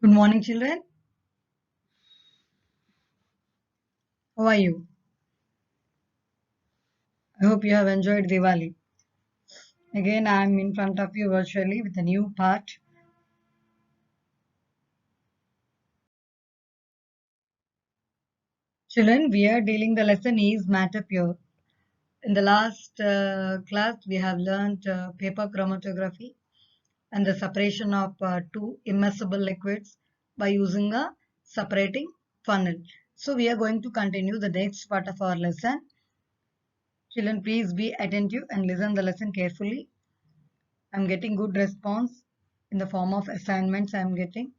Good morning, children. How are you? I hope you have enjoyed Diwali. Again, I am in front of you virtually with a new part. Children, we are dealing the lesson is matter pure. In the last class, we have learned paper chromatography and the separation of two immersible liquids by using a separating funnel. So, we are going to continue the next part of our lesson. Children, please be attentive and listen the lesson carefully. I'm getting good response in the form of assignments I'm getting.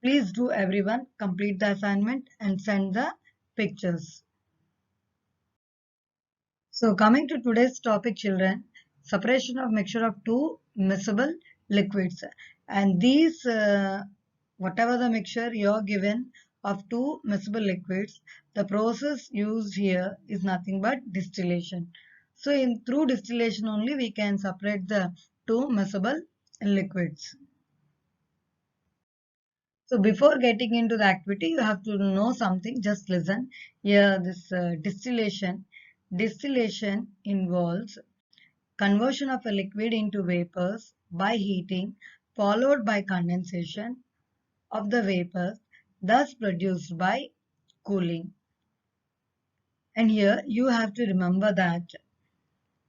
Please do everyone complete the assignment and send the pictures. So coming to today's topic, children, separation of mixture of two miscible liquids. And these, whatever the mixture you're given of two miscible liquids, the process used here is nothing but distillation. So in through distillation only we can separate the two miscible liquids. So before getting into the activity, you have to know something. Just listen. Here, this distillation. Distillation involves conversion of a liquid into vapors by heating, followed by condensation of the vapors, thus produced by cooling. And here you have to remember that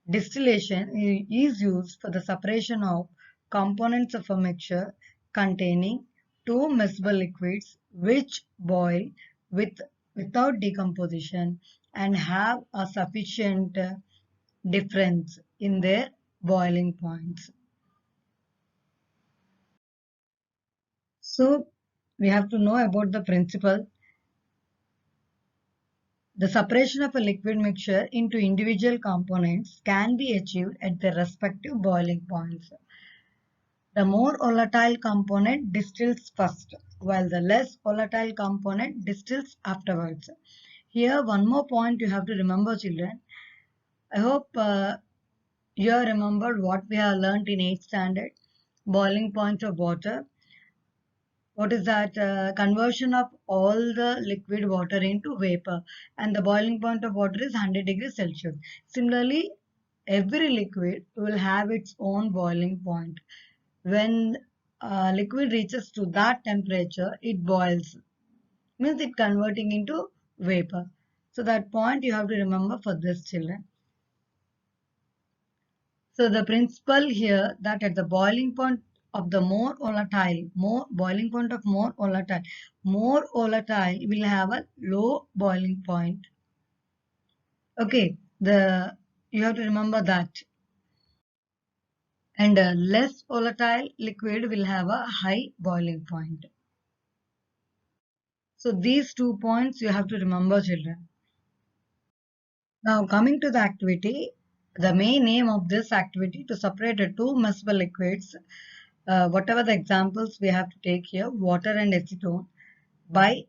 distillation is used for the separation of components of a mixture containing two miscible liquids which boil without decomposition and have a sufficient difference in their boiling points. So we have to know about the principle. The separation of a liquid mixture into individual components can be achieved at their respective boiling points. The more volatile component distills first, while the less volatile component distills afterwards. Here, one more point you have to remember, children. I hope you have remembered what we have learnt in 8th standard, boiling point of water. What is that? Conversion of all the liquid water into vapor, and the boiling point of water is 100 degrees Celsius. Similarly, every liquid will have its own boiling point. When liquid reaches to that temperature, it boils, means it converting into vapor. So that point you have to remember for this, children. So the principle here that at the boiling point of the more volatile will have a low boiling point. Okay, the you have to remember that. And a less volatile liquid will have a high boiling point. So these 2 points you have to remember, children. Now coming to the activity, the main aim of this activity to separate the two miscible liquids, whatever the examples we have to take here, water and acetone by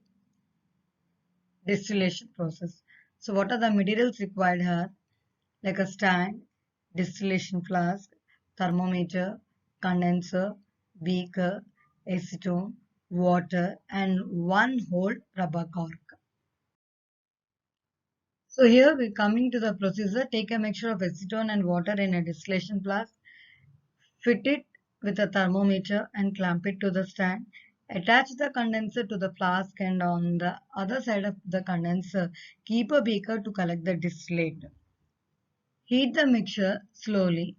distillation process. So what are the materials required here? Like a stand, distillation flask, thermometer, condenser, beaker, acetone, water and one whole rubber cork. So here we're coming to the procedure. Take a mixture of acetone and water in a distillation flask. Fit it with a thermometer and clamp it to the stand. Attach the condenser to the flask and on the other side of the condenser, keep a beaker to collect the distillate. Heat the mixture slowly.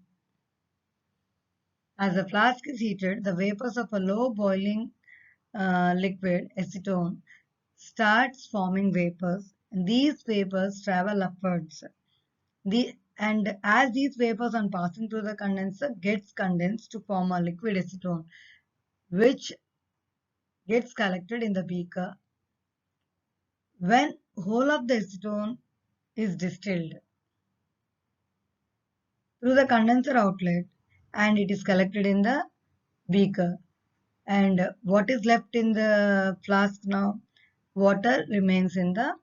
As the flask is heated, the vapors of a low boiling liquid, acetone, starts forming vapors. And these vapors travel upwards. And as these vapors on passing through the condenser gets condensed to form a liquid acetone, which gets collected in the beaker. When whole of the acetone is distilled through the condenser outlet and it is collected in the beaker. And what is left in the flask now? Water remains in the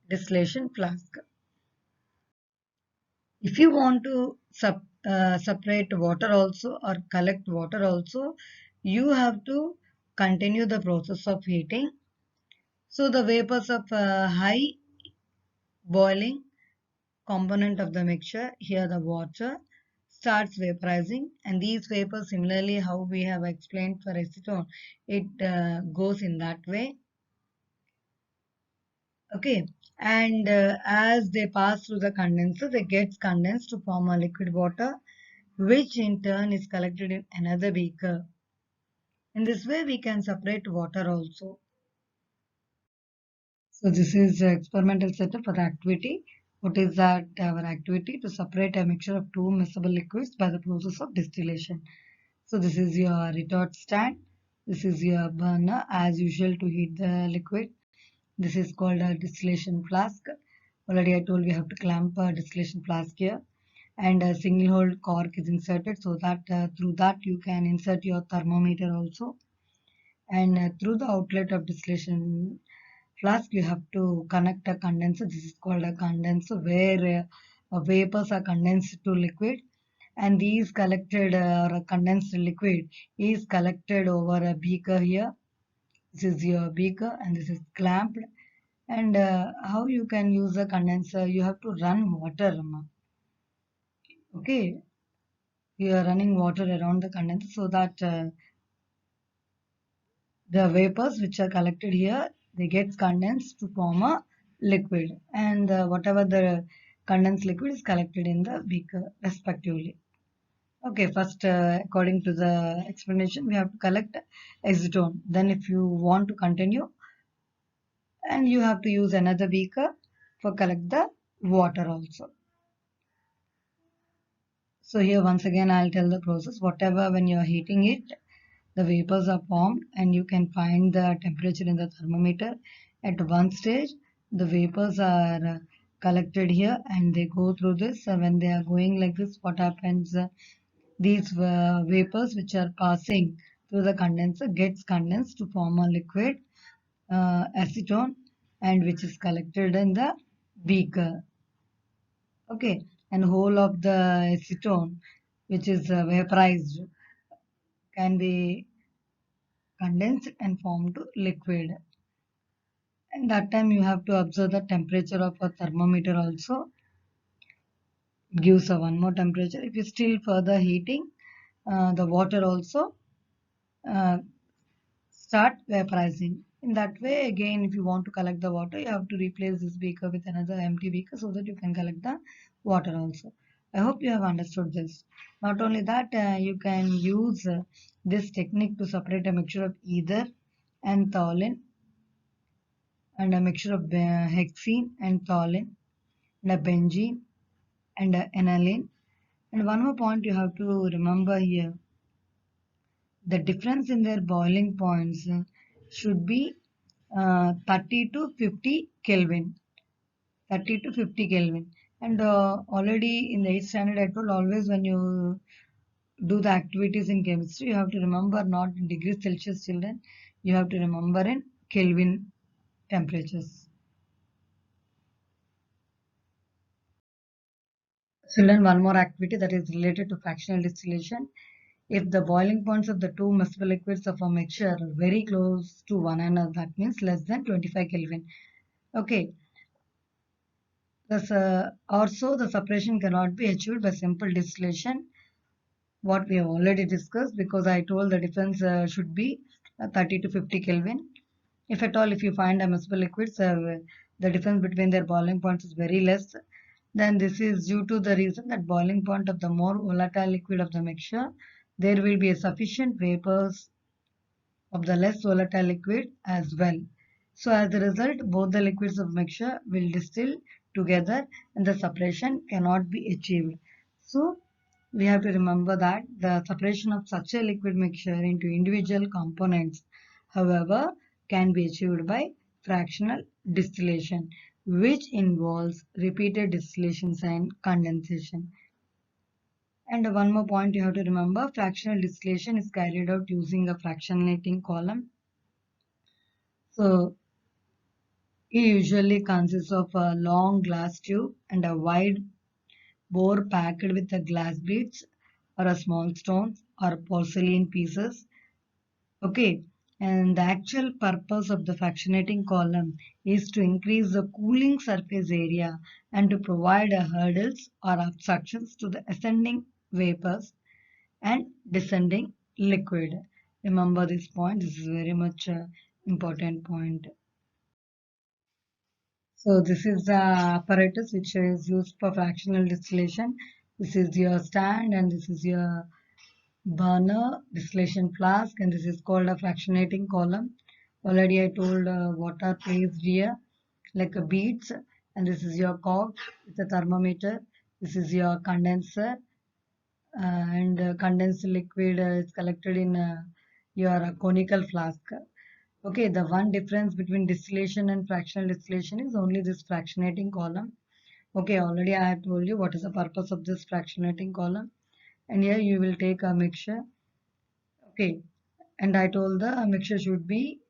distillation flask. If you want to separate water also or collect water also, you have to continue the process of heating. So the vapors of high boiling component of the mixture, here the water, starts vaporizing, and these vapors, similarly how we have explained for acetone, it goes in that way. Okay, and as they pass through the condenser, they get condensed to form a liquid water, which in turn is collected in another beaker. In this way, we can separate water also. So this is the experimental setup for the activity. What is that our activity? To separate a mixture of two miscible liquids by the process of distillation. So this is your retort stand. This is your burner as usual to heat the liquid. This is called a distillation flask. Already I told we have to clamp a distillation flask here, and a single hole cork is inserted so that through that you can insert your thermometer also. And through the outlet of distillation flask you have to connect a condenser. This is called a condenser where vapors are condensed to liquid, and these collected or condensed liquid is collected over a beaker here. This is your beaker and this is clamped. And how you can use a condenser? You have to run water, Rama. Okay, you are running water around the condenser so that the vapors which are collected here, they get condensed to form a liquid, and whatever the condensed liquid is collected in the beaker respectively. Okay, first according to the explanation, we have to collect acetone. Then if you want to continue, and you have to use another beaker for collect the water also. So here once again I'll tell the process. Whatever, when you are heating it, the vapors are formed and you can find the temperature in the thermometer. At one stage, the vapors are collected here and they go through this. When they are going like this, what happens? These vapors which are passing through the condenser gets condensed to form a liquid acetone, and which is collected in the beaker. Okay, and whole of the acetone which is vaporized can be condensed and formed to liquid. And that time you have to observe the temperature of a thermometer also. It gives a one more temperature. If you still further heating, the water also uh, start vaporizing. In that way, again, if you want to collect the water, you have to replace this beaker with another empty beaker so that you can collect the water also. I hope you have understood this. Not only that, you can use this technique to separate a mixture of ether and toluene, and a mixture of hexene and toluene, and a benzene and a aniline. And one more point you have to remember here, the difference in their boiling points should be 30 to 50 Kelvin. 30 to 50 Kelvin. And already in the 8th standard, I told always when you do the activities in chemistry, you have to remember not in degrees Celsius, children. You have to remember in Kelvin temperatures. Children, one more activity that is related to fractional distillation. If the boiling points of the two miscible liquids of a mixture are very close to one another, that means less than 25 Kelvin. Okay, also the separation cannot be achieved by simple distillation, what we have already discussed, because I told the difference should be 30 to 50 Kelvin. If at all, if you find a miscible liquids, the difference between their boiling points is very less, then this is due to the reason that boiling point of the more volatile liquid of the mixture, there will be a sufficient vapors of the less volatile liquid as well. So as a result, both the liquids of mixture will distill together and the separation cannot be achieved. So we have to remember that the separation of such a liquid mixture into individual components, however, can be achieved by fractional distillation, which involves repeated distillations and condensation. And one more point you have to remember, fractional distillation is carried out using a fractionating column. So it usually consists of a long glass tube and a wide bore packed with the glass beads or a small stones or porcelain pieces. Okay, and the actual purpose of the fractionating column is to increase the cooling surface area and to provide a hurdles or obstructions to the ascending vapors and descending liquid. Remember this point, this is very much important point. So this is the apparatus which is used for fractional distillation. This is your stand and this is your burner, distillation flask, and this is called a fractionating column. Already I told what are placed here, like a beads, and this is your cork, it's a thermometer. This is your condenser, and condensed liquid is collected in your conical flask. Okay, the one difference between distillation and fractional distillation is only this fractionating column. Okay, already I have told you what is the purpose of this fractionating column. And here you will take a mixture. Okay, and I told the mixture should be,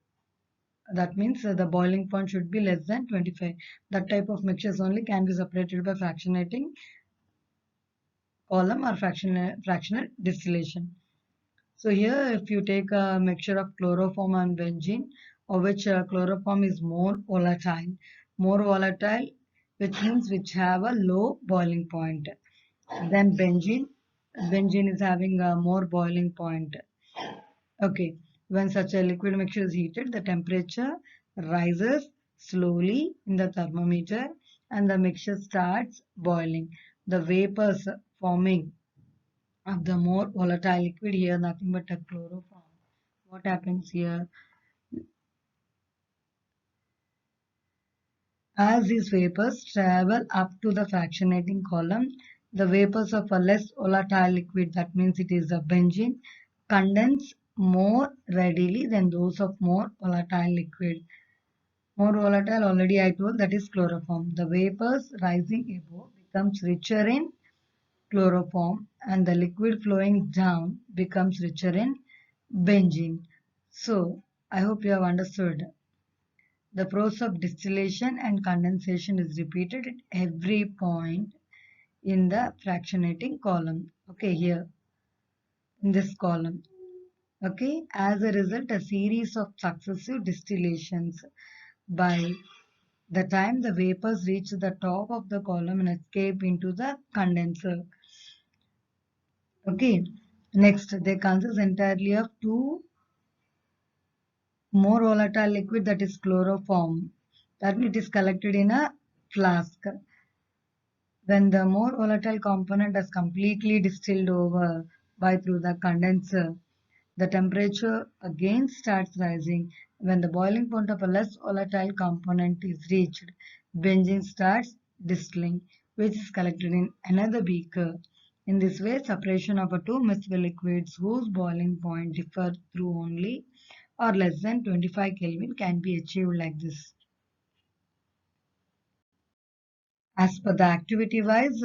that means the boiling point should be less than 25. That type of mixtures only can be separated by fractionating column or fractional distillation. So here if you take a mixture of chloroform and benzene, of which chloroform is more volatile, which means which have a low boiling point. Then benzene is having a more boiling point. Okay, when such a liquid mixture is heated, the temperature rises slowly in the thermometer and the mixture starts boiling. The vapors forming of the more volatile liquid, here nothing but a chloroform. What happens here? As these vapors travel up to the fractionating column, the vapors of a less volatile liquid, that means it is a benzene, condense more readily than those of more volatile liquid. More volatile, already I told, that is chloroform. The vapors rising above becomes richer in chloroform and the liquid flowing down becomes richer in benzene. So, I hope you have understood. The process of distillation and condensation is repeated at every point in the fractionating column. Okay, here in this column. Okay, as a result, a series of successive distillations. By the time the vapors reach the top of the column and escape into the condenser. Okay, next they consist entirely of two more volatile liquid, that is chloroform. That means it is collected in a flask. When the more volatile component is completely distilled over by through the condenser, the temperature again starts rising. When the boiling point of a less volatile component is reached, benzene starts distilling, which is collected in another beaker. In this way, separation of a two miscible liquids whose boiling point differ through only or less than 25 Kelvin can be achieved like this. As per the activity wise,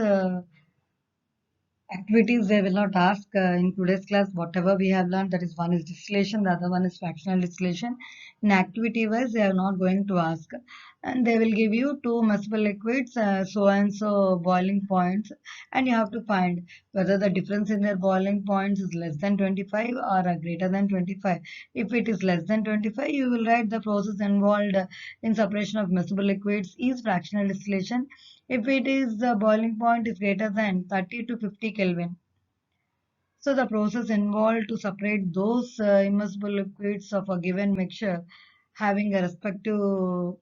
activities they will not ask in today's class. Whatever we have learned, that is, one is distillation, the other one is fractional distillation. In activity wise, they are not going to ask, and they will give you two miscible liquids, so and so boiling points, and you have to find whether the difference in their boiling points is less than 25 or greater than 25. If it is less than 25, you will write the process involved in separation of miscible liquids is fractional distillation. If it is the boiling point is greater than 30 to 50 Kelvin. So the process involved to separate those immersible liquids of a given mixture having a respective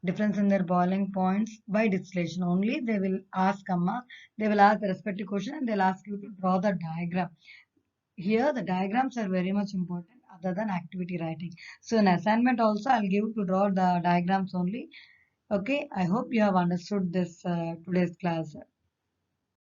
difference in their boiling points by distillation only. They will ask Amma, they will ask the respective question and they'll ask you to draw the diagram. Here the diagrams are very much important other than activity writing. So in assignment also I'll give to draw the diagrams only. Okay, I hope you have understood this today's class.